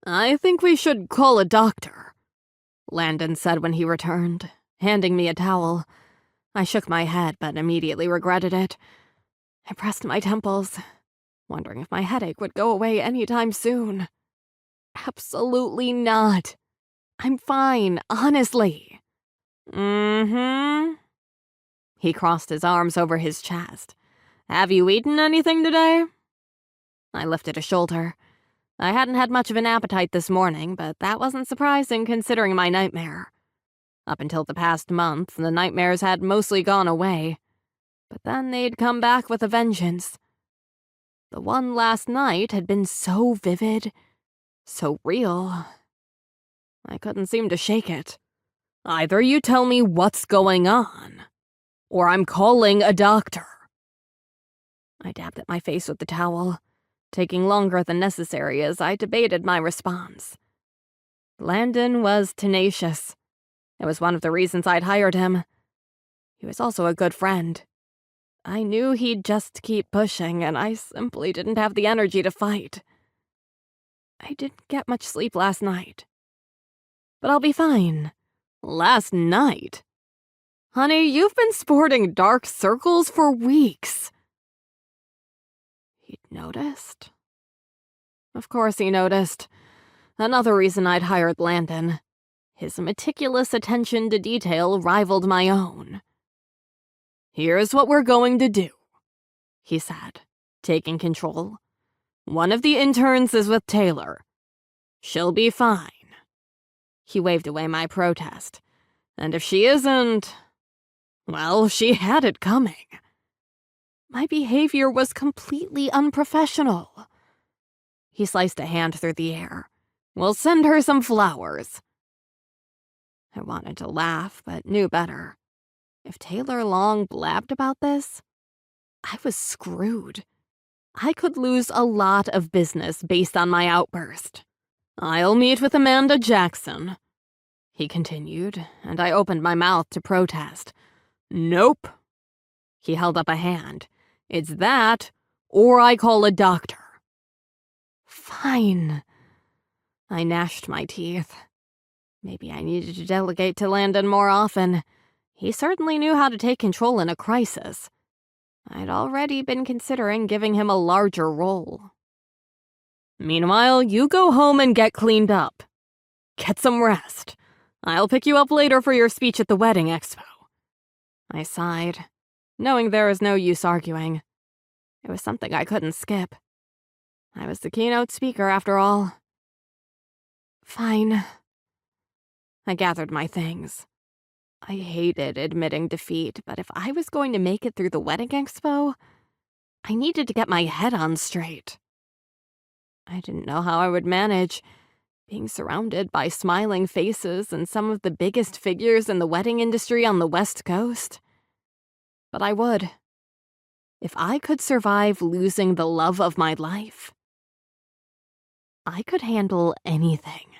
I think we should call a doctor, Landon said when he returned, handing me a towel. I shook my head, but immediately regretted it. I pressed my temples, wondering if my headache would go away anytime soon. Absolutely not. I'm fine, honestly. Mm-hmm. He crossed his arms over his chest. Have you eaten anything today? I lifted a shoulder. I hadn't had much of an appetite this morning, but that wasn't surprising considering my nightmare. Up until the past month, the nightmares had mostly gone away. But then they'd come back with a vengeance. The one last night had been so vivid, so real. I couldn't seem to shake it. Either you tell me what's going on, or I'm calling a doctor. I dabbed at my face with the towel, taking longer than necessary as I debated my response. Landon was tenacious. It was one of the reasons I'd hired him. He was also a good friend. I knew he'd just keep pushing, and I simply didn't have the energy to fight. I didn't get much sleep last night. But I'll be fine. Last night? Honey, you've been sporting dark circles for weeks. He'd noticed? Of course he noticed. Another reason I'd hired Landon. His meticulous attention to detail rivaled my own. Here's what we're going to do, he said, taking control. One of the interns is with Taylor. She'll be fine. He waved away my protest. And if she isn't, well, she had it coming. My behavior was completely unprofessional. He sliced a hand through the air. We'll send her some flowers. I wanted to laugh, but knew better. If Taylor Long blabbed about this, I was screwed. I could lose a lot of business based on my outburst. I'll meet with Amanda Jackson, he continued, and I opened my mouth to protest. Nope. He held up a hand. It's that, or I call a doctor. Fine. I gnashed my teeth. Maybe I needed to delegate to Landon more often. He certainly knew how to take control in a crisis. I'd already been considering giving him a larger role. Meanwhile, you go home and get cleaned up. Get some rest. I'll pick you up later for your speech at the wedding expo. I sighed, knowing there was no use arguing. It was something I couldn't skip. I was the keynote speaker, after all. Fine. I gathered my things. I hated admitting defeat, but if I was going to make it through the wedding expo, I needed to get my head on straight. I didn't know how I would manage, being surrounded by smiling faces and some of the biggest figures in the wedding industry on the West Coast. But I would. If I could survive losing the love of my life, I could handle anything.